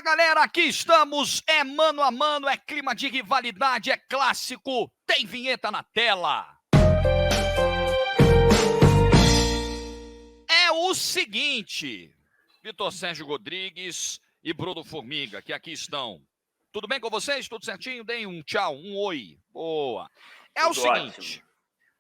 galera, aqui estamos, é mano a mano, é clima de rivalidade, é clássico, tem vinheta na tela. É o seguinte, Vitor Sérgio Rodrigues e Bruno Formiga, que aqui estão. Tudo bem com vocês? Tudo certinho? Deem um tchau, um oi. Boa. É Tudo o seguinte, ótimo.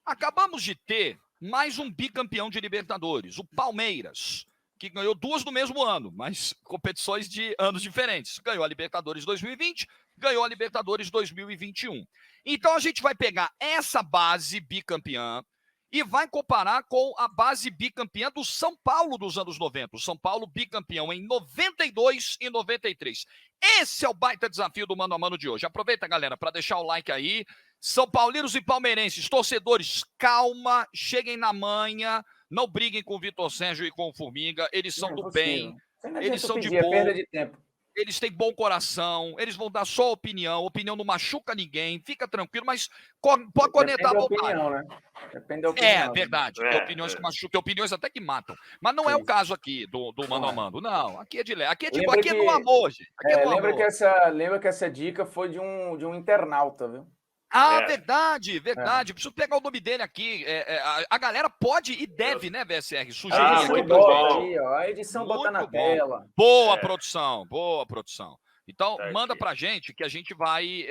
Acabamos de ter mais um bicampeão de Libertadores, o Palmeiras, que ganhou duas no mesmo ano, mas competições de anos diferentes. Ganhou a Libertadores 2020, ganhou a Libertadores 2021. Então a gente vai pegar essa base bicampeã e vai comparar com a base bicampeã do São Paulo dos anos 90. O São Paulo bicampeão em 92 e 93. Esse é o baita desafio do Mano a Mano de hoje. Aproveita, galera, para deixar o like aí. São paulinos e palmeirenses, torcedores, calma, cheguem na manha, não briguem com o Vitor Sérgio e com o Formiga, eles são do bem, eles são de boa, perda de tempo. Eles têm bom coração, eles vão dar só opinião não machuca ninguém, fica tranquilo, mas pode conectar à vontade. Opinião, né? Depende da opinião. É verdade, tem opiniões que machucam, tem opiniões até que matam, mas não é o caso aqui do Mano a Mano, não, aqui é de leve, aqui é no amor, gente. Lembra que essa dica foi de um internauta, viu? Ah, verdade. Preciso pegar o nome dele aqui. A galera pode e deve, né, VSR? Sugerir. Muito bom. Aí, ó, a edição botar na tela. Boa produção. Então, Tá manda aqui pra gente que a gente vai...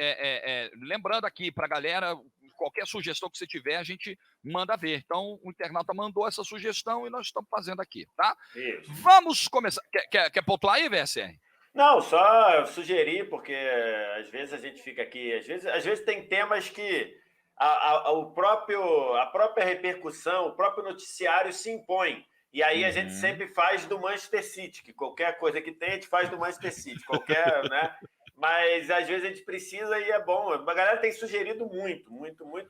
lembrando aqui pra galera, qualquer sugestão que você tiver, a gente manda ver. Então, o internauta mandou essa sugestão e nós estamos fazendo aqui, tá? Isso. Vamos começar. Quer pontuar aí, VSR? Não, só sugerir, porque às vezes a gente fica aqui, às vezes tem temas que a própria repercussão, o próprio noticiário se impõe. E aí a gente sempre faz do Manchester City, que qualquer coisa que tem, a gente faz do Manchester City, né? Mas às vezes a gente precisa e é bom. A galera tem sugerido muito,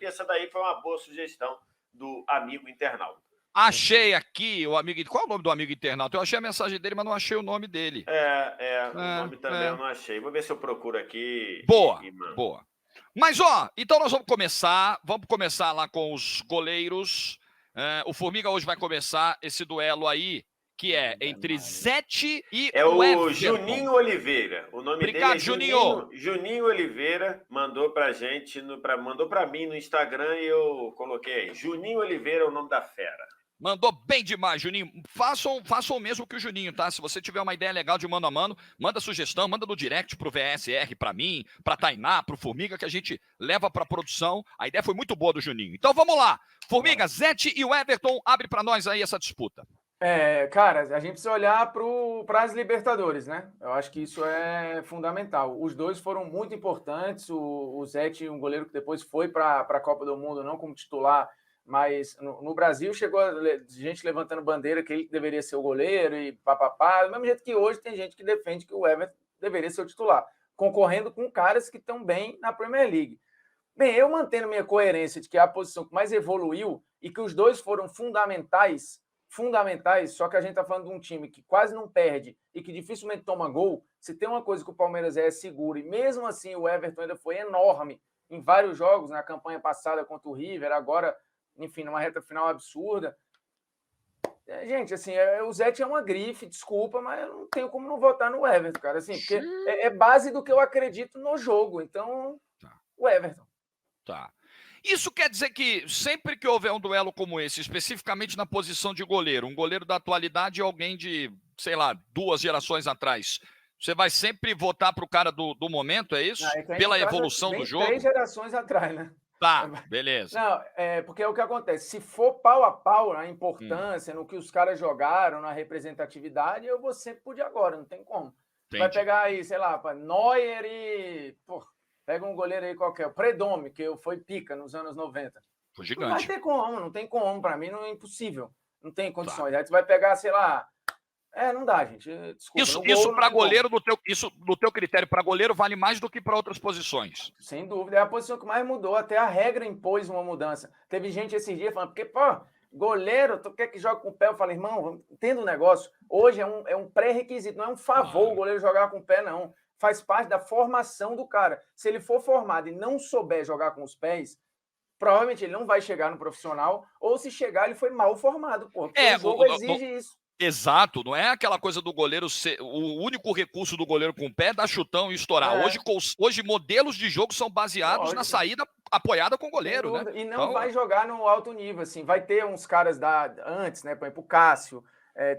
e essa daí foi uma boa sugestão do amigo internauta. Achei aqui o amigo. Qual é o nome do amigo internauta? Eu achei a mensagem dele, mas não achei o nome dele. O nome também eu não achei. Vou ver se eu procuro aqui. Boa. Mas, então nós vamos começar lá com os goleiros. O Formiga hoje vai começar esse duelo aí, que é entre Zete e o Everton. Juninho Oliveira. O nome dele é Juninho Oliveira. Mandou pra gente, mandou pra mim no Instagram e eu coloquei aí. Juninho Oliveira é o nome da fera. Mandou bem demais, Juninho. Façam o mesmo que o Juninho, tá? Se você tiver uma ideia legal de mano a mano, manda sugestão, manda no direct pro VSR, pra mim, pra Tainá, pro Formiga, que a gente leva pra produção. A ideia foi muito boa do Juninho. Então vamos lá. Formiga, Zete e o Everton, abre pra nós aí essa disputa. Cara, a gente precisa olhar para as Libertadores, né? Eu acho que isso é fundamental. Os dois foram muito importantes. O Zete, um goleiro que depois foi para a Copa do Mundo, não como titular, mas no Brasil chegou gente levantando bandeira que ele deveria ser o goleiro e papapá. Do mesmo jeito que hoje tem gente que defende que o Everton deveria ser o titular, concorrendo com caras que estão bem na Premier League. Bem, eu mantendo minha coerência de que é a posição que mais evoluiu e que os dois foram fundamentais, só que a gente está falando de um time que quase não perde e que dificilmente toma gol. Se tem uma coisa que o Palmeiras é seguro, e mesmo assim o Everton ainda foi enorme em vários jogos, na campanha passada contra o River, agora, enfim, numa reta final absurda. Gente, assim, o Zete é uma grife, desculpa, mas eu não tenho como não votar no Everton, cara, assim, porque é base do que eu acredito no jogo, então, o Everton. Tá. Isso quer dizer que sempre que houver um duelo como esse, especificamente na posição de goleiro, um goleiro da atualidade e alguém de, sei lá, 2 gerações atrás, você vai sempre votar pro cara do momento, é isso? Pela evolução do jogo? 3 gerações atrás, né? Tá, beleza. Não, porque é o que acontece. Se for pau a pau na importância, no que os caras jogaram, na representatividade, eu vou sempre por de agora, não tem como. Entendi. Vai pegar aí, sei lá, Neuer e... Pega um goleiro aí qualquer, o Predome, que foi pica nos anos 90. Foi gigante. Não vai ter como, não tem como. Para mim, não é impossível. Não tem condições. Aí você vai pegar, sei lá... não dá, gente. Desculpa. Isso para goleiro, no teu critério, para goleiro, vale mais do que para outras posições. Sem dúvida. É a posição que mais mudou. Até a regra impôs uma mudança. Teve gente esses dias falando, porque, goleiro, tu quer que jogue com o pé? Eu falei, irmão, entenda o negócio. Hoje é um pré-requisito, não é um favor o goleiro jogar com o pé, não. Faz parte da formação do cara. Se ele for formado e não souber jogar com os pés, provavelmente ele não vai chegar no profissional, ou se chegar, ele foi mal formado, porque o jogo exige isso. Exato, não é aquela coisa do goleiro ser. O único recurso do goleiro com o pé é dar chutão e estourar. Hoje, modelos de jogo são baseados na saída apoiada com o goleiro, né? E não vai jogar no alto nível, assim. Vai ter uns caras antes, né? Por exemplo, o Cássio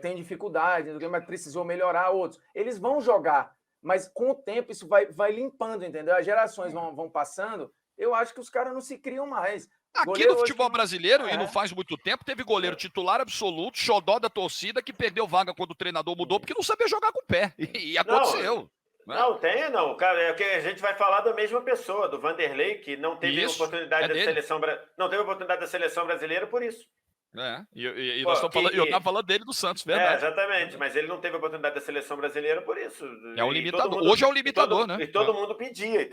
tem dificuldade, mas precisou melhorar outros. Eles vão jogar, mas com o tempo isso vai limpando, entendeu? As gerações vão passando. Eu acho que os caras não se criam mais. Aqui no futebol brasileiro, e não faz muito tempo, teve goleiro titular absoluto, xodó da torcida, que perdeu vaga quando o treinador mudou, porque não sabia jogar com o pé. E aconteceu. Não, não. Cara, é que a gente vai falar da mesma pessoa, do Vanderlei, que não teve oportunidade da seleção, não teve oportunidade da seleção brasileira por isso. Eu estava falando dele do Santos, verdade. Exatamente, mas ele não teve a oportunidade da seleção brasileira por isso. É o limitador. Hoje é o limitador, né? E todo mundo pedia.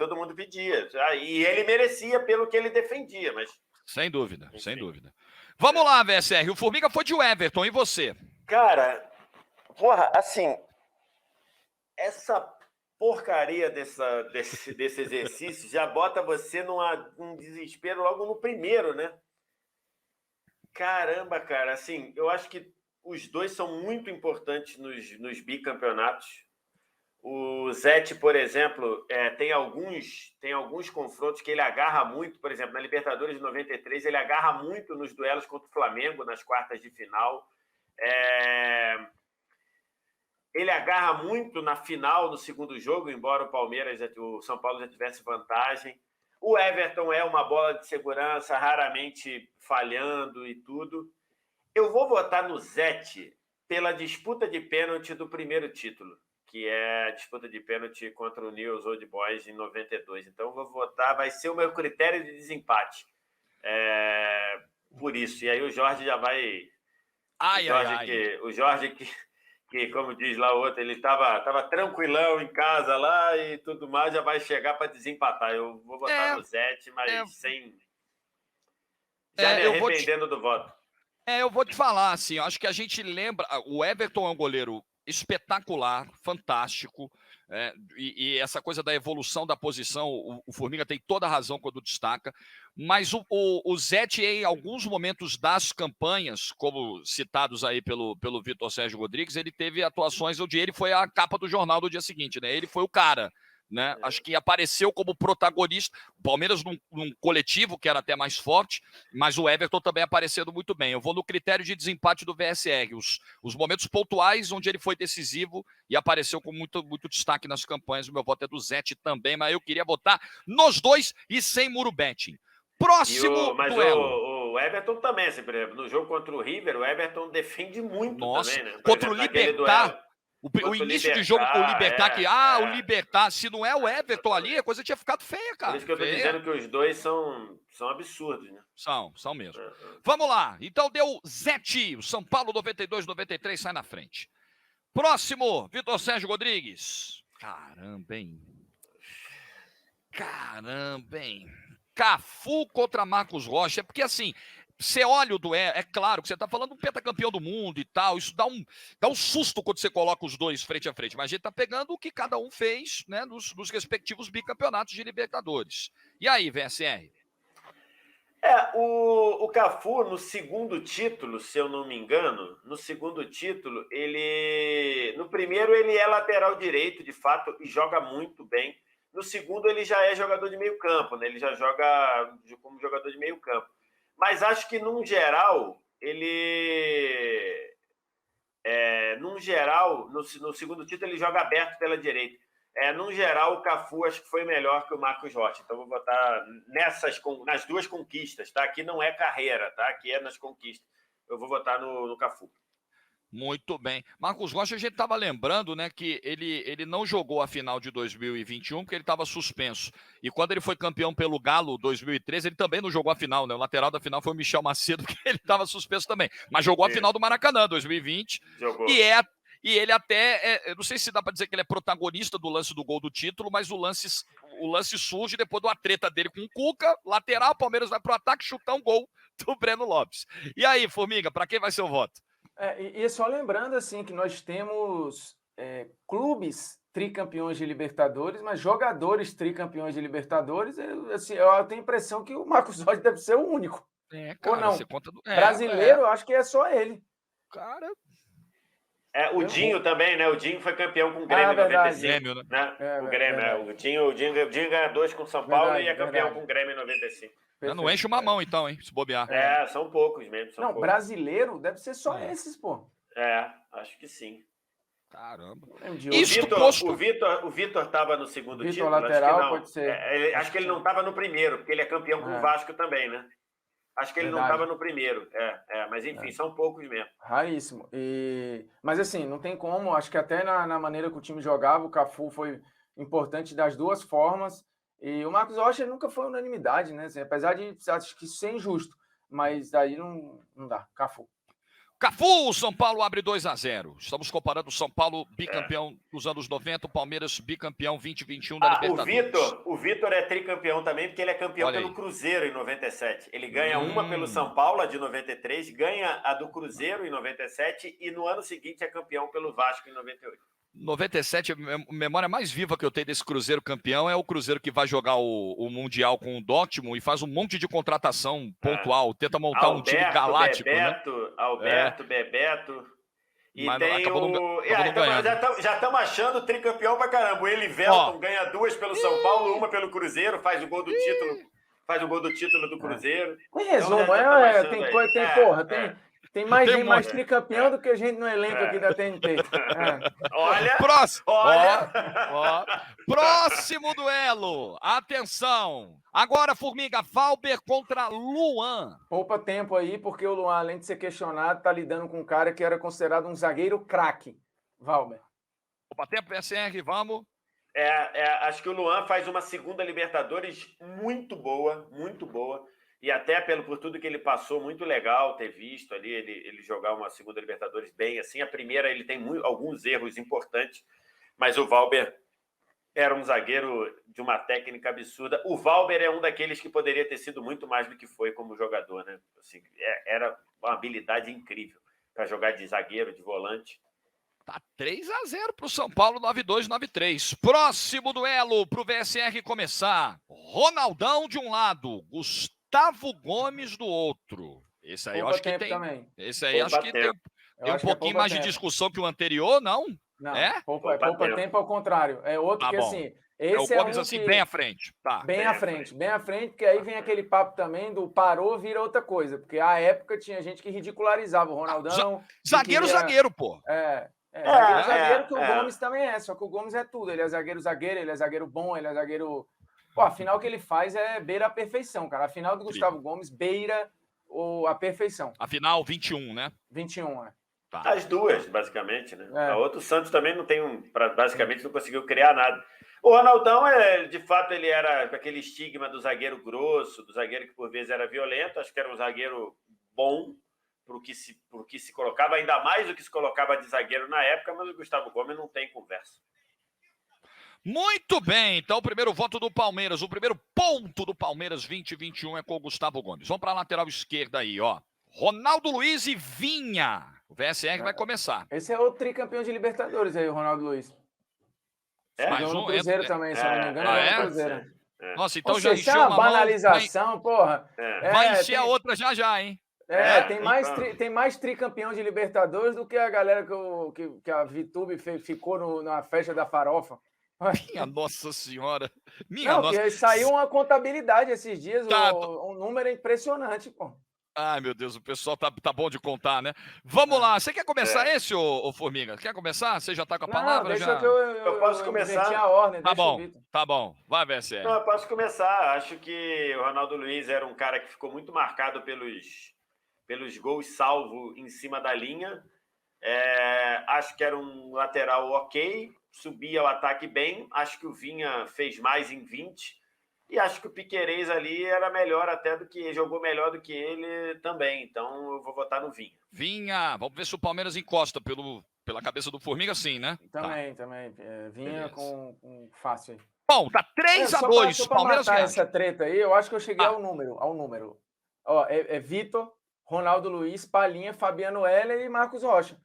E ele merecia pelo que ele defendia, mas... Sem dúvida, enfim. Sem dúvida. Vamos lá, VSR. O Formiga foi de Everton, e você? Cara, assim, essa porcaria desse exercício já bota você num desespero logo no primeiro, né? Caramba, cara, assim, eu acho que os dois são muito importantes nos bicampeonatos. O Zete, por exemplo, tem alguns confrontos que ele agarra muito. Por exemplo, na Libertadores de 93, ele agarra muito nos duelos contra o Flamengo, nas quartas de final. Ele agarra muito na final, no segundo jogo, embora o São Paulo já tivesse vantagem. O Everton é uma bola de segurança, raramente falhando e tudo. Eu vou votar no Zete pela disputa de pênalti do primeiro título, que é a disputa de pênalti contra o Newell's Old Boys em 92. Então, eu vou votar, vai ser o meu critério de desempate. Por isso. E aí o Jorge já vai... O Jorge, que, como diz lá o outro, ele estava tranquilão em casa lá e tudo mais, já vai chegar para desempatar. Eu vou votar no Zete, mas sem... Já me arrependendo do voto. Eu vou te falar, assim, eu acho que a gente lembra... O Everton é um goleiro espetacular, fantástico, e essa coisa da evolução da posição, o Formiga tem toda a razão quando destaca, mas o Zete, em alguns momentos das campanhas, como citados aí pelo Vitor Sérgio Rodrigues, ele teve atuações onde ele foi a capa do jornal do dia seguinte, né? Ele foi o cara, né? Acho que apareceu como protagonista, o Palmeiras num coletivo que era até mais forte, mas o Everton também aparecendo muito bem. Eu vou no critério de desempate do VSR, os momentos pontuais onde ele foi decisivo e apareceu com muito destaque nas campanhas. O meu voto é do Zete também, mas eu queria votar nos dois e sem muro betting. Próximo duelo. O Everton também, assim, por exemplo, no jogo contra o River, o Everton defende muito também, né? Contra o Libertad. O início de jogo com o Libertad, o Libertad, se não é o Everton ali, a coisa tinha ficado feia, cara. Por isso que eu tô dizendo que os dois são absurdos, né? São mesmo. Vamos lá. Então deu Zete. O São Paulo 92, 93 sai na frente. Próximo, Vitor Sérgio Rodrigues. Caramba, hein? Cafu contra Marcos Rocha. Porque assim... Você olha o duelo, é claro que você está falando do pentacampeão do mundo e tal, isso dá um susto quando você coloca os dois frente a frente, mas a gente está pegando o que cada um fez, né, nos respectivos bicampeonatos de Libertadores. E aí, VSR? O Cafu, no segundo título, se eu não me engano, no primeiro ele é lateral direito, de fato, e joga muito bem. No segundo ele já é jogador de meio campo, né? Ele já joga como jogador de meio campo. Mas acho que, num geral, no segundo título, ele joga aberto pela direita. Num geral, o Cafu acho que foi melhor que o Marcos Rocha. Então, vou votar nas duas conquistas, tá? Aqui não é carreira, tá? Aqui é nas conquistas. Eu vou votar no Cafu. Muito bem. Marcos Rocha, a gente estava lembrando, né, que ele não jogou a final de 2021 porque ele estava suspenso. E quando ele foi campeão pelo Galo 2013, ele também não jogou a final, né? O lateral da final foi o Michel Macedo, porque ele estava suspenso também. Mas jogou a final do Maracanã 2020. Jogou. E ele até, eu não sei se dá para dizer que ele é protagonista do lance do gol do título, mas o lance surge depois de uma treta dele com o Cuca, lateral, o Palmeiras vai pro ataque, chutar um gol do Breno Lopes. E aí, Formiga, para quem vai ser o voto? E só lembrando assim que nós temos clubes tricampeões de Libertadores, mas jogadores tricampeões de Libertadores, eu tenho a impressão que o Marcos Rocha deve ser o único. Cara, ou não? você conta Brasileiro, eu acho que é só ele. Cara, O Dinho também, né? O Dinho foi campeão com o Grêmio em verdade. 95. Grêmio, né? O Grêmio, o Dinho ganha 2 com o São Paulo Verdade, e é campeão verdade. com o Grêmio em 95. Não enche uma mão, então, hein? Se bobear. São poucos mesmo. São poucos. Brasileiro deve ser só esses, pô. Acho que sim. Caramba. O Vitor estava no segundo título? Lateral, acho que não. pode ser. Acho que ele não estava no primeiro, porque ele é campeão com o Vasco também, né? Acho que ele não estava no primeiro. Mas enfim, são poucos mesmo. Raríssimo. Mas assim, não tem como. Acho que até na maneira que o time jogava, o Cafu foi importante das duas formas. E o Marcos Rocha nunca foi unanimidade, né? Assim, apesar de acho que ser injusto. Mas daí não dá. Cafu. Cafu, São Paulo abre 2-0. Estamos comparando o São Paulo bicampeão dos anos 90, o Palmeiras bicampeão 2021 da Libertadores. O Vitor é tricampeão também, porque ele é campeão pelo Cruzeiro em 97. Ele ganha uma pelo São Paulo, a de 93, ganha a do Cruzeiro em 97 e no ano seguinte é campeão pelo Vasco em 98. 97, a memória mais viva que eu tenho desse Cruzeiro campeão é o Cruzeiro que vai jogar o Mundial com o Dortmund e faz um monte de contratação pontual, tenta montar um time galáctico, Bebeto. E mas tem acabou não ganhando. Já estamos achando tricampeão pra caramba. O Elivelton ganha 2 pelo São Paulo, uma pelo Cruzeiro, faz o gol do título do Cruzeiro. Em resumo, tem mais tricampeão do que gente no elenco aqui da TNT. Próximo duelo. Atenção. Agora, Formiga, Valber contra Luan. Poupa tempo aí, porque o Luan, além de ser questionado, tá lidando com um cara que era considerado um zagueiro craque. Valber. Poupa tempo, PSR, vamos. Acho que o Luan faz uma segunda Libertadores muito boa. E até por tudo que ele passou, muito legal ter visto ali ele jogar uma segunda Libertadores bem assim. A primeira ele tem alguns erros importantes, mas o Valber era um zagueiro de uma técnica absurda. O Valber é um daqueles que poderia ter sido muito mais do que foi como jogador, né? Assim, era uma habilidade incrível para jogar de zagueiro, de volante. Tá 3-0 pro São Paulo, 9-2, 9-3. Próximo duelo pro VSR começar. Ronaldão de um lado, Gustavo Gomes do outro. Esse aí eu acho que tem. Também. Esse aí acho que tem um pouquinho mais de discussão que o anterior, não? Não, poupa tempo ao contrário. É outro que assim. Esse o Gomes assim, bem à frente. Bem à frente, porque aí vem aquele papo também do parou, vira outra coisa. Porque à época tinha gente que ridicularizava o Ronaldão. Zagueiro, pô. Zagueiro que o Gomes também é, só que o Gomes é tudo. Ele é zagueiro, ele é zagueiro bom, ele é zagueiro. Pô, afinal, o que ele faz é beira a perfeição, cara. A final do Gustavo Gomes beira a perfeição. A final 21, né? 21, Tá. As duas, basicamente, né? A outra, o Santos também não tem basicamente não conseguiu criar nada. O Ronaldão, de fato, ele era com aquele estigma do zagueiro grosso, do zagueiro que por vezes era violento. Acho que era um zagueiro bom pro que se colocava, ainda mais do que se colocava de zagueiro na época, mas o Gustavo Gomes não tem conversa. Muito bem, então o primeiro voto do Palmeiras, o primeiro ponto do Palmeiras 2021 é com o Gustavo Gomes. Vamos para a lateral esquerda aí, ó. Ronaldo Luiz e Vinha. O VSR vai começar. Esse é o tricampeão de Libertadores aí, o Ronaldo Luiz. Mais no Cruzeiro também, se eu não me engano, no Cruzeiro. Nossa, então já encheu uma banalização, porra. Vai encher a outra já, hein? Tem mais tricampeão de Libertadores do que a galera que a Vitube ficou na festa da farofa. Minha Nossa Senhora. Porque saiu uma contabilidade esses dias, um número impressionante, pô. Ai, meu Deus, o pessoal tá bom de contar, né? Vamos lá, você quer começar esse, ô Formiga? Quer começar? Você já tá com a palavra? Deixa que eu posso começar. A ordem, tá bom. Vai, VSR. Não, eu posso começar. Acho que o Ronaldo Luiz era um cara que ficou muito marcado pelos gols salvo em cima da linha. Acho que era um lateral ok, subia o ataque bem. Acho que o Vinha fez mais em 20. E acho que o Piquerez ali era melhor até do que ele, jogou melhor do que ele também. Então eu vou votar no Vinha. Vinha, vamos ver se o Palmeiras encosta pela cabeça do Formiga, sim, né? Também. Vinha com fácil aí. Bom, tá 3-2. Palmeiras ganha. Essa treta aí, eu acho que eu cheguei ao número. Ó, Vitor, Ronaldo Luiz, Palinha, Fabiano Heller e Marcos Rocha.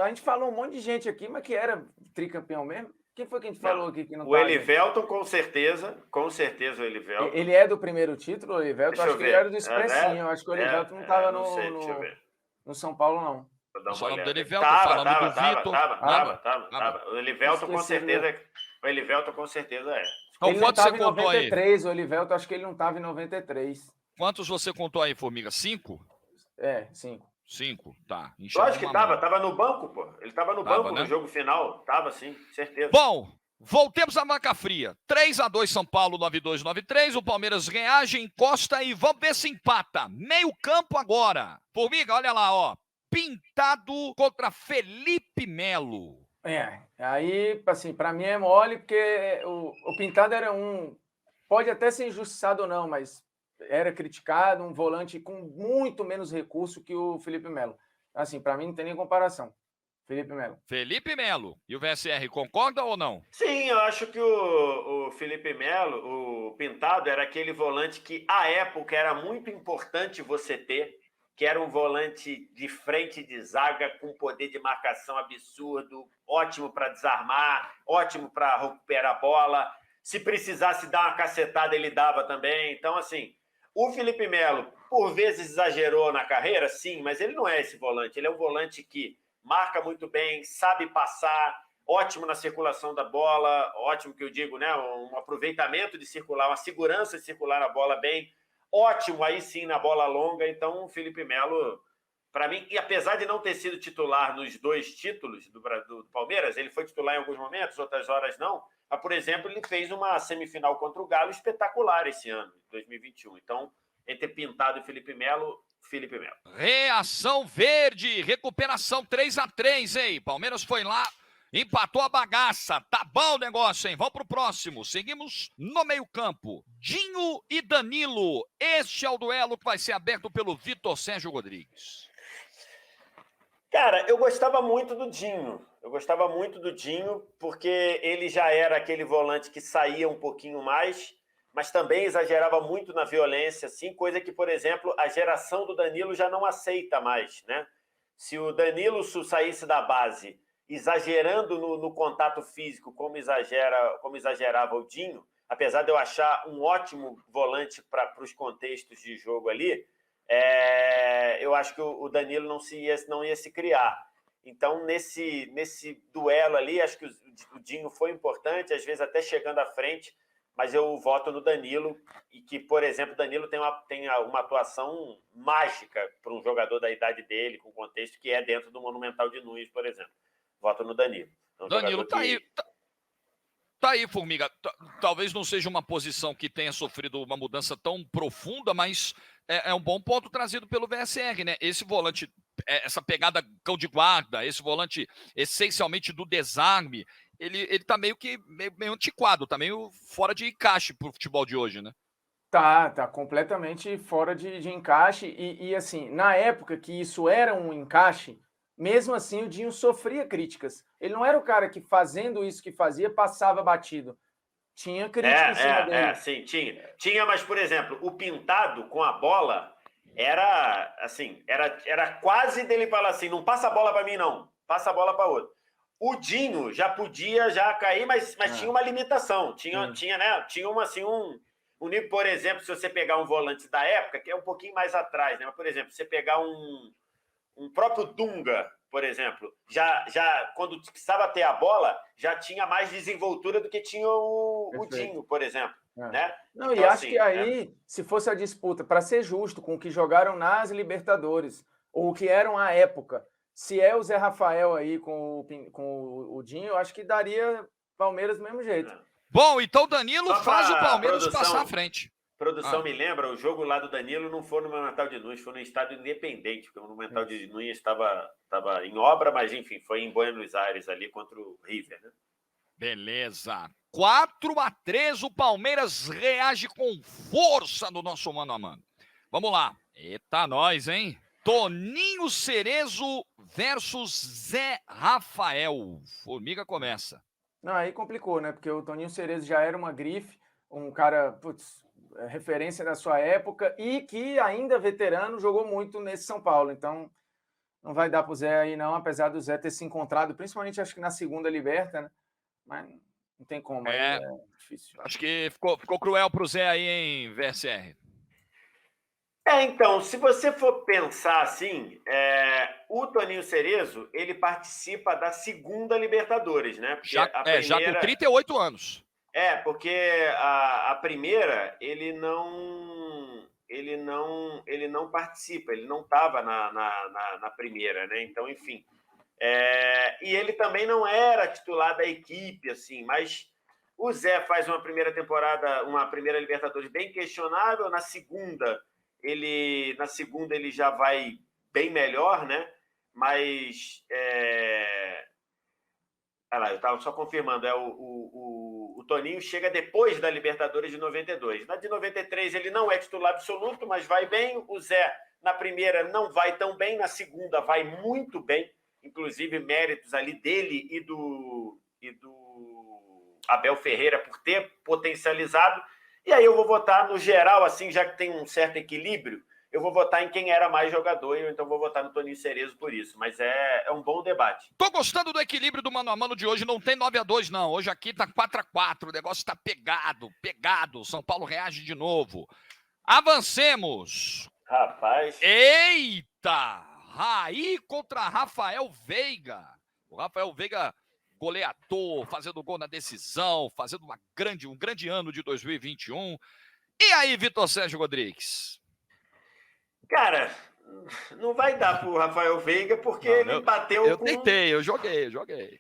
A gente falou um monte de gente aqui, mas que era tricampeão mesmo. Quem foi que a gente falou aqui que não O Elivelton, com certeza o Elivelton. Ele é do primeiro título, o Elivelton? Acho que ele era do Expressinho. Acho que o Elivelton não estava no São Paulo, não. Vou dar Só o uma nome do olhada. Elivelton, falando do Vitor. Tava. O Elivelton com certeza. O Elivelton com certeza é. Então, Ele não quantos você estava em contou aí? 93, o Elivelton, acho que ele não estava em 93. Quantos você contou aí, Formiga? 5? É, 5. 5, tá. Lógico que tava no banco, pô. Ele tava no banco né? no jogo final. Tava, sim, certeza. Bom, voltemos à vaca fria. 3-2 São Paulo, 9-2, 9-3. O Palmeiras reage, encosta e vamos ver se empata. Meio campo agora. Formiga, olha lá, ó. Pintado contra Felipe Melo. Aí, assim, para mim é mole, porque o Pintado era pode até ser injustiçado ou não, mas era criticado, um volante com muito menos recurso que o Felipe Melo. Assim, para mim não tem nem comparação. Felipe Melo. Felipe Melo. E o VSR concorda ou não? Sim, eu acho que o Felipe Melo, o Pintado, era aquele volante que, à época, era muito importante você ter, que era um volante de frente de zaga, com poder de marcação absurdo, ótimo para desarmar, ótimo para recuperar a bola. Se precisasse dar uma cacetada, ele dava também. Então, assim, o Felipe Melo, por vezes, exagerou na carreira, sim, mas ele não é esse volante. Ele é um volante que marca muito bem, sabe passar, ótimo na circulação da bola, ótimo que eu digo, né? Um aproveitamento de circular, uma segurança de circular a bola bem, ótimo aí sim na bola longa. Então, o Felipe Melo, para mim, e apesar de não ter sido titular nos 2 títulos do Palmeiras, ele foi titular em alguns momentos, outras horas não. Mas, por exemplo, ele fez uma semifinal contra o Galo espetacular esse ano, 2021. Então, entre Pintado e Felipe Melo, Felipe Melo. Reação verde, recuperação 3-3, hein? Palmeiras foi lá, empatou a bagaça. Tá bom o negócio, hein? Vamos pro próximo. Seguimos no meio-campo. Dinho e Danilo. Este é o duelo que vai ser aberto pelo Vitor Sérgio Rodrigues. Cara, eu gostava muito do Dinho. Porque ele já era aquele volante que saía um pouquinho mais, mas também exagerava muito na violência, assim, coisa que, por exemplo, a geração do Danilo já não aceita mais, né? Se o Danilo saísse da base exagerando no contato físico, como exagerava o Dinho, apesar de eu achar um ótimo volante para os contextos de jogo ali, eu acho que o Danilo não ia se criar. Então, nesse duelo ali, acho que o Dinho foi importante, às vezes até chegando à frente, mas eu voto no Danilo, e que, por exemplo, o Danilo tem uma atuação mágica para um jogador da idade dele, com contexto que é dentro do Monumental de Nunes, por exemplo. Voto no Danilo. Danilo tá aí. Tá aí, Formiga. Talvez não seja uma posição que tenha sofrido uma mudança tão profunda, mas é um bom ponto trazido pelo VSR, né? Esse volante, essa pegada cão de guarda, esse volante essencialmente do desarme, ele tá meio antiquado, tá meio fora de encaixe pro futebol de hoje, né? Tá completamente fora de encaixe. E assim, na época que isso era um encaixe, mesmo assim o Dinho sofria críticas. Ele não era o cara que, fazendo isso que fazia, passava batido. Tinha crítica em cima dele. Sim, tinha, mas, por exemplo, o Pintado com a bola era assim, era quase dele falar assim, não passa a bola para mim não, passa a bola para outro. O Dinho já podia cair, mas tinha uma limitação, tinha um nível, por exemplo, se você pegar um volante da época, que é um pouquinho mais atrás, né? Mas, por exemplo, você pegar um próprio Dunga, por exemplo, já quando precisava ter a bola, já tinha mais desenvoltura do que tinha o Dinho, por exemplo. Né? Não, então, e acho que aí, se fosse a disputa, para ser justo com o que jogaram nas Libertadores, ou o que eram à época, se é o Zé Rafael aí com o Dinho, eu acho que daria Palmeiras do mesmo jeito. Bom, então Danilo faz o Palmeiras passar à frente. Produção me lembra, o jogo lá do Danilo não foi no Monumental de Nunes, foi no Estádio Independente, porque o Monumental de Nunes estava em obra, mas enfim, foi em Buenos Aires ali contra o River, né? Beleza. 4-3, o Palmeiras reage com força no nosso mano a mano. Vamos lá. Eita, nós, hein? Toninho Cerezo versus Zé Rafael. Formiga começa. Não, aí complicou, né? Porque o Toninho Cerezo já era uma grife, um cara, referência da sua época e que ainda veterano jogou muito nesse São Paulo. Então, não vai dar pro Zé aí não, apesar do Zé ter se encontrado, principalmente acho que na segunda Liberta, né? Mas não tem como, é difícil. Acho que ficou cruel pro Zé aí, hein, VSR? Então, se você for pensar assim, o Toninho Cerezo, ele participa da segunda Libertadores, né? Porque a Já com primeira... 38 anos. Porque a primeira ele não participa, ele não estava na primeira, né? Então, enfim. E ele também não era titular da equipe, assim, mas o Zé faz uma primeira temporada, uma primeira Libertadores bem questionável, na segunda ele já vai bem melhor, né? Mas lá, eu estava só confirmando, o Toninho chega depois da Libertadores de 92. Na de 93 ele não é titular absoluto, mas vai bem. O Zé, na primeira, não vai tão bem, na segunda vai muito bem, inclusive méritos ali dele e do Abel Ferreira por ter potencializado. E aí eu vou votar no geral, assim, já que tem um certo equilíbrio, eu vou votar em quem era mais jogador, e eu então vou votar no Toninho Cerezo por isso. Mas é um bom debate. Tô gostando do equilíbrio do mano a mano de hoje. Não tem 9-2, não. Hoje aqui tá 4-4. O negócio tá pegado. São Paulo reage de novo. Avancemos. Rapaz. Eita! Raí contra Rafael Veiga. O Rafael Veiga, goleador, fazendo gol na decisão, fazendo um grande ano de 2021. E aí, Vitor Sérgio Rodrigues? Cara, não vai dar pro Rafael Veiga, porque ele bateu eu tentei, eu joguei.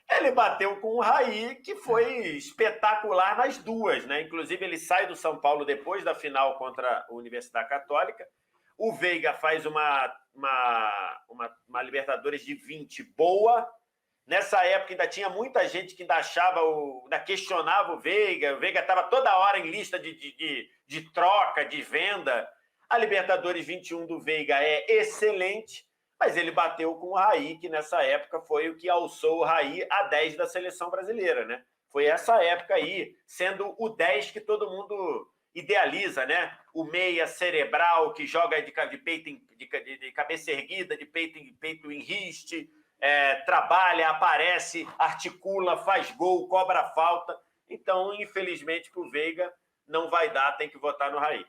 Ele bateu com o Raí, que foi espetacular nas duas, né? Inclusive, ele sai do São Paulo depois da final contra a Universidade Católica. O Veiga faz uma Libertadores de 20 boa. Nessa época ainda tinha muita gente que ainda questionava o Veiga. O Veiga estava toda hora em lista de troca, de venda. A Libertadores 21 do Veiga é excelente, mas ele bateu com o Raí, que nessa época foi o que alçou o Raí a 10 da seleção brasileira, né? Foi essa época aí, sendo o 10 que todo mundo idealiza, né? O meia cerebral que joga de peito de cabeça erguida, de peito em riste, trabalha, aparece, articula, faz gol, cobra falta. Então, infelizmente, para o Veiga não vai dar, tem que votar no Raí.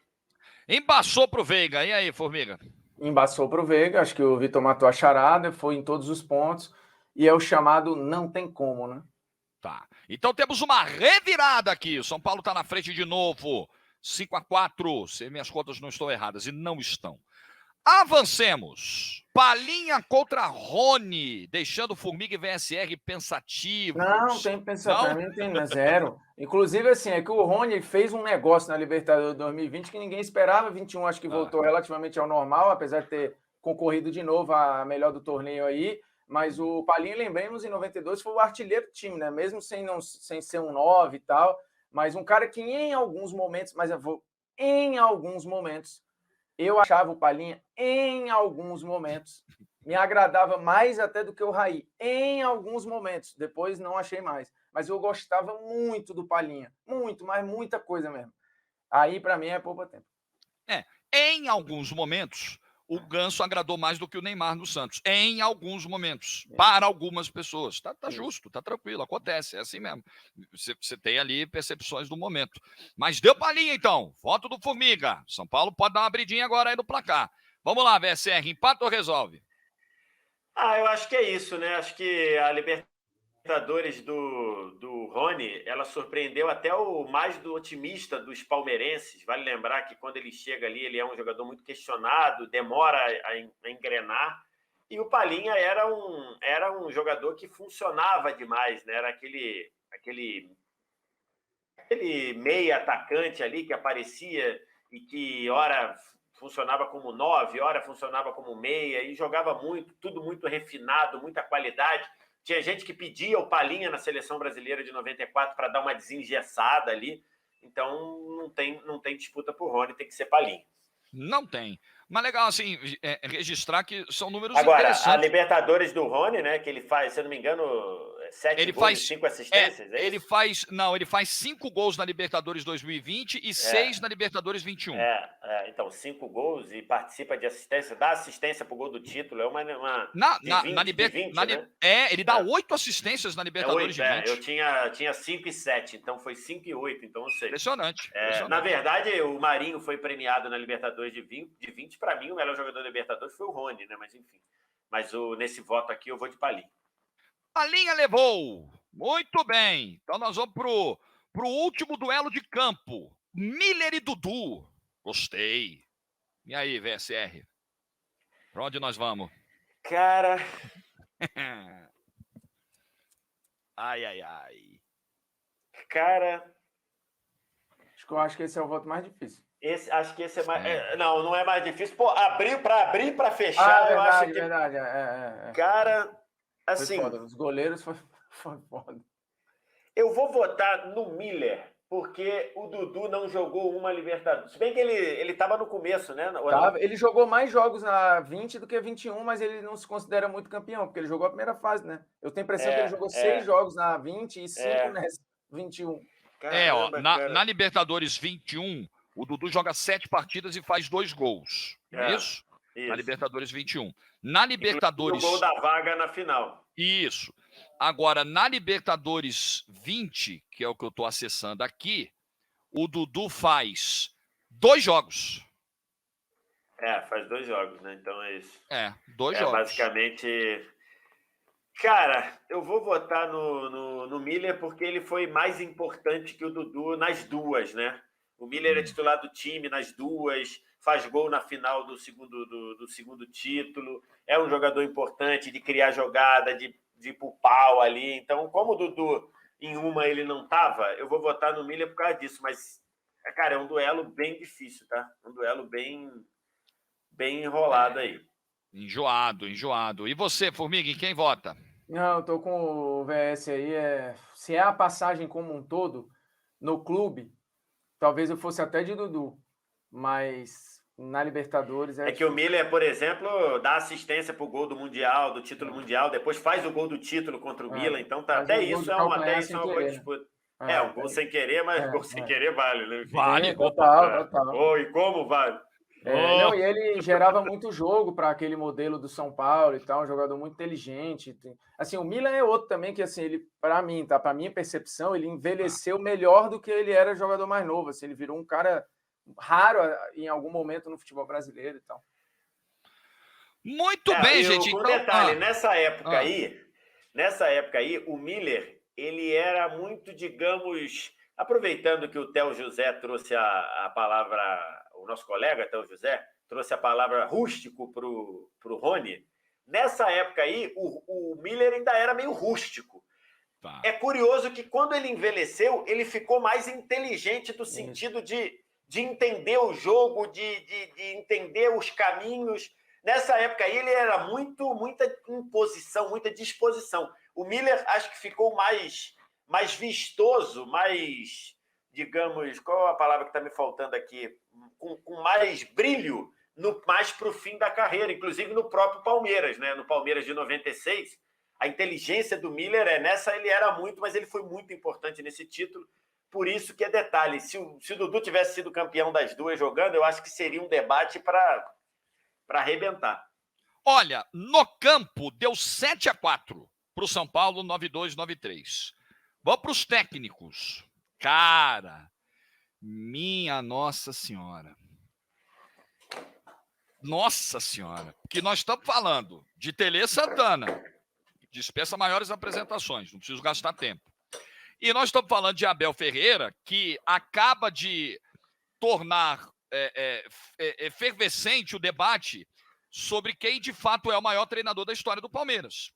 Embaçou pro Veiga. E aí, Formiga? Embaçou pro Veiga, acho que o Vitor matou a charada, foi em todos os pontos, e é o chamado não tem como, né? Tá. Então temos uma revirada aqui. O São Paulo está na frente de novo. 5-4. Se minhas contas não estão erradas, e não estão. Avancemos. Palinha contra Rony, deixando Formiga e VSR pensativos. Não tem pensamento, para mim não tem zero. Inclusive, assim, é que o Rony fez um negócio na Libertadores 2020 que ninguém esperava. 21 acho que voltou relativamente ao normal, apesar de ter concorrido de novo a melhor do torneio aí. Mas o Palinha, lembremos, em 92 foi o artilheiro do time, né? Mesmo sem ser um 9 e tal. Mas um cara que em alguns momentos, eu achava o Palinha, em alguns momentos, me agradava mais até do que o Raí. Em alguns momentos. Depois não achei mais. Mas eu gostava muito do Palinha. Muito, mas muita coisa mesmo. Aí, para mim, é pouco tempo. Em alguns momentos, o Ganso agradou mais do que o Neymar no Santos. Em alguns momentos. Para algumas pessoas. Tá justo, tá tranquilo, acontece. É assim mesmo. Você tem ali percepções do momento. Mas deu Palinha, então. Voto do Formiga. São Paulo pode dar uma abridinha agora aí no placar. Vamos lá, VSR. Empata ou resolve? Eu acho que é isso, né? Acho que a Libertadores do Rony, ela surpreendeu até o mais do otimista dos palmeirenses. Vale lembrar que quando ele chega ali, ele é um jogador muito questionado, demora a engrenar. E o Palinha era um jogador que funcionava demais, né? Era aquele meia atacante ali que aparecia e que ora funcionava como 9, ora funcionava como meia, e jogava muito, tudo muito refinado, muita qualidade. Tinha gente que pedia o Palinha na seleção brasileira de 94 para dar uma desengessada ali. Então não tem disputa por Rony, tem que ser Palinha. Não tem. Mas legal, assim, registrar que são números Agora, interessantes. a Libertadores do Rony, né, que ele faz, se eu não me engano, 7 Ele gols faz e 5 assistências? ele faz 5 gols na Libertadores 2020 e 6 na Libertadores 21. Então, 5 gols e participa de assistência, dá assistência pro gol do título, é uma de 20, né? Ele dá 8 assistências na Libertadores de 20. Eu tinha 5 e 7, então foi 5 e 8, então eu sei. Impressionante. Na verdade, o Marinho foi premiado na Libertadores de 20, para mim, o melhor jogador da Libertadores foi o Rony, né? Mas enfim. Mas nesse voto aqui eu vou de Palinha. Palinha levou. Muito bem. Então nós vamos pro último duelo de campo. Miller e Dudu. Gostei. E aí, VSR? Pra onde nós vamos? Cara... ai. Cara... Acho que esse é o voto mais difícil. Acho que esse é mais... Não é mais difícil. Pô, abrir para fechar, eu acho que... Verdade. Cara, assim... Foi foda. Os goleiros foi foda. Eu vou votar no Miller, porque o Dudu não jogou uma Libertadores. Se bem que ele estava no começo, né? Ele jogou mais jogos na 20 do que 21, mas ele não se considera muito campeão, porque ele jogou a primeira fase, né? Eu tenho a impressão que ele jogou 6 jogos na 20 e 5 nessa 21. Caramba, na Libertadores 21, o Dudu joga 7 partidas e faz 2 gols. Não é isso? Na Libertadores 21. Na Libertadores... O gol da vaga na final. Isso. Agora, na Libertadores 20, que é o que eu estou acessando aqui, o Dudu faz 2 jogos. Faz 2 jogos, né? Então é isso. 2 jogos. Basicamente... Cara, eu vou votar no Miller porque ele foi mais importante que o Dudu nas duas, né? O Miller é titular do time nas duas, faz gol na final do segundo título, é um jogador importante de criar jogada, de ir pro pau ali. Então, como o Dudu em uma ele não tava, eu vou votar no Miller por causa disso. Mas, cara, é um duelo bem difícil, tá? Um duelo bem enrolado aí. Enjoado. E você, Formiga, em quem vota? Não, eu tô com o VS aí. Se é a passagem como um todo, no clube, talvez eu fosse até de Dudu. Mas na Libertadores... É que o Miller, por exemplo, dá assistência pro gol do Mundial, do título mundial, depois faz o gol do título contra o Milan. Então, até isso é uma boa disputa. Um gol sem querer, mas gol sem querer vale, né? Vale, total. E como vale? Não, e ele gerava muito jogo para aquele modelo do São Paulo e tal, um jogador muito inteligente. Assim, o Milan é outro também que, assim, ele, para mim, tá? Para minha percepção, ele envelheceu melhor do que ele era jogador mais novo. Assim, ele virou um cara raro em algum momento no futebol brasileiro e tal. Muito bem, gente. Com detalhe, nessa época aí, o Miller, ele era muito, digamos, aproveitando que o Theo José trouxe a palavra, o nosso colega Theo José trouxe a palavra rústico pro Rony. Nessa época aí, o Miller ainda era meio rústico. Tá. É curioso que quando ele envelheceu, ele ficou mais inteligente no sentido de entender o jogo, de entender os caminhos. Nessa época aí, ele era muita imposição, muita disposição. O Miller, acho que ficou mais vistoso, mais, digamos, qual a palavra que está me faltando aqui? Com mais brilho, mais para o fim da carreira, inclusive no próprio Palmeiras, né? No Palmeiras de 96. A inteligência do Miller nessa ele era muito, mas ele foi muito importante nesse título. Por isso que é detalhe, se o Dudu tivesse sido campeão das duas jogando, eu acho que seria um debate para arrebentar. Olha, no campo deu 7-4 para o São Paulo, 9-2, 9-3. Vamos para os técnicos. Cara, minha Nossa Senhora. Nossa Senhora. Que nós estamos falando de Tele Santana. Dispensa maiores apresentações, não preciso gastar tempo. E nós estamos falando de Abel Ferreira, que acaba de tornar efervescente o debate sobre quem de fato é o maior treinador da história do Palmeiras.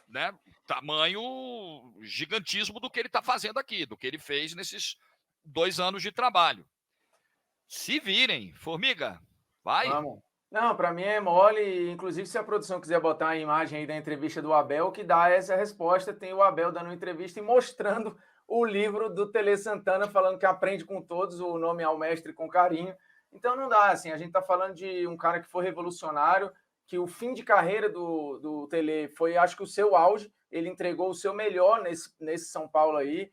Né? Tamanho gigantismo do que ele está fazendo aqui, do que ele fez nesses 2 anos de trabalho. Se virem, Formiga, vai. Vamos. Não, para mim é mole, inclusive se a produção quiser botar a imagem aí da entrevista do Abel, que dá essa resposta, tem o Abel dando uma entrevista e mostrando o livro do Tele Santana, falando que aprende com todos, o nome ao mestre com carinho. Então não dá, assim, a gente está falando de um cara que foi revolucionário, que o fim de carreira do Tele foi, acho que o seu auge, ele entregou o seu melhor nesse São Paulo aí,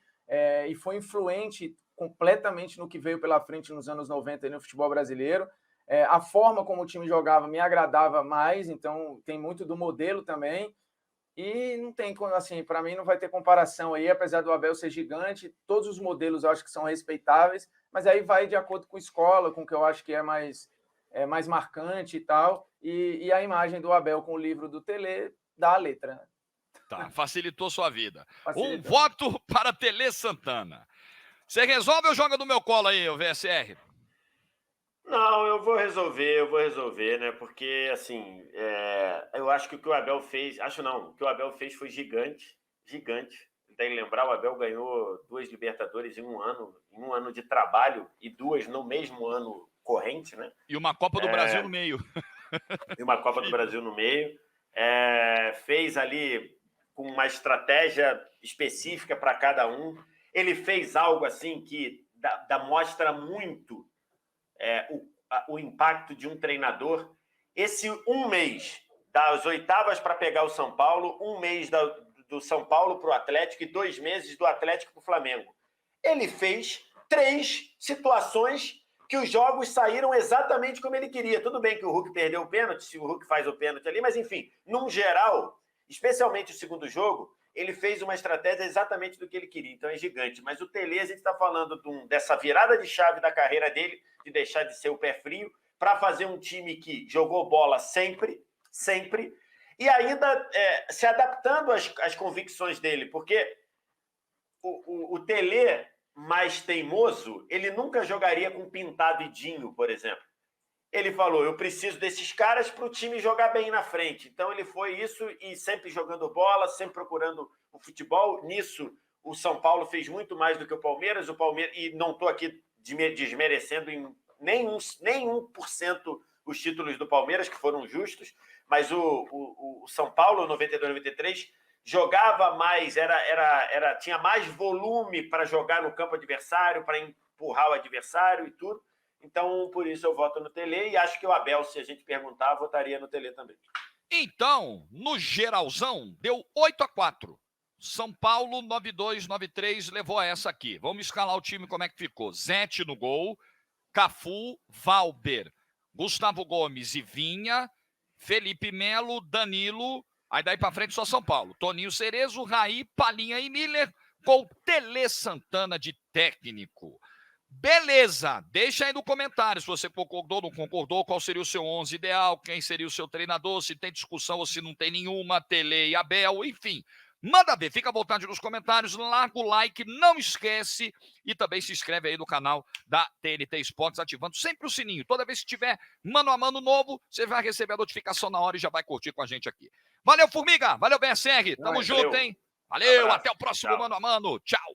e foi influente completamente no que veio pela frente nos anos 90 aí no futebol brasileiro. A forma como o time jogava me agradava mais, então tem muito do modelo também. E não tem, assim, para mim não vai ter comparação aí, apesar do Abel ser gigante, todos os modelos eu acho que são respeitáveis, mas aí vai de acordo com a escola, com o que eu acho que é mais marcante e tal, e a imagem do Abel com o livro do Tele dá a letra. Tá, facilitou sua vida. Facilitou. Um voto para Tele Santana. Você resolve ou joga do meu colo aí, o VSR? Não, eu vou resolver, né? Porque, assim, eu acho que o que o Abel fez... Acho não, o que o Abel fez foi gigante. Tem que lembrar, o Abel ganhou 2 Libertadores em um ano de trabalho, e 2 no mesmo ano corrente, né? E uma Copa do Brasil no meio. E uma Copa do Brasil no meio. Fez ali com uma estratégia específica para cada um. Ele fez algo assim que mostra muito o impacto de um treinador. Esse um mês das oitavas para pegar o São Paulo, um mês do São Paulo para o Atlético e 2 meses do Atlético para o Flamengo. Ele fez 3 situações que os jogos saíram exatamente como ele queria. Tudo bem que o Hulk perdeu o pênalti, se o Hulk faz o pênalti ali, mas enfim, num geral, especialmente o segundo jogo, ele fez uma estratégia exatamente do que ele queria. Então é gigante. Mas o Tele, a gente está falando dessa virada de chave da carreira dele, de deixar de ser o pé frio, para fazer um time que jogou bola sempre, e ainda se adaptando às convicções dele, porque o Tele mais teimoso, ele nunca jogaria com Pintado e Dinho, por exemplo. Ele falou, eu preciso desses caras para o time jogar bem na frente. Então ele foi isso, e sempre jogando bola, sempre procurando o futebol. Nisso, o São Paulo fez muito mais do que o Palmeiras, e não estou aqui desmerecendo em nem 1% os títulos do Palmeiras, que foram justos, mas o São Paulo, 92, 93, jogava mais, tinha mais volume para jogar no campo adversário, para empurrar o adversário e tudo. Então, por isso eu voto no Tele, e acho que o Abel, se a gente perguntar, votaria no Tele também. Então, no geralzão, deu 8-4. São Paulo, 9-2, 9-3, levou essa aqui. Vamos escalar o time, como é que ficou. Zete no gol, Cafu, Valber, Gustavo Gomes e Vinha, Felipe Melo, Danilo, aí daí pra frente só São Paulo. Toninho Cerezo, Raí, Palinha e Miller, com Tele Santana de técnico. Beleza, deixa aí no comentário se você concordou ou não concordou, qual seria o seu 11 ideal, quem seria o seu treinador, se tem discussão ou se não tem nenhuma, Tele e Abel, enfim. Manda ver, fica à vontade nos comentários, larga o like, não esquece, e também se inscreve aí no canal da TNT Esportes, ativando sempre o sininho. Toda vez que tiver mano a mano novo, você vai receber a notificação na hora e já vai curtir com a gente aqui. Valeu, Formiga, valeu, BSR, tamo junto, hein? Valeu, até o próximo mano a mano, tchau.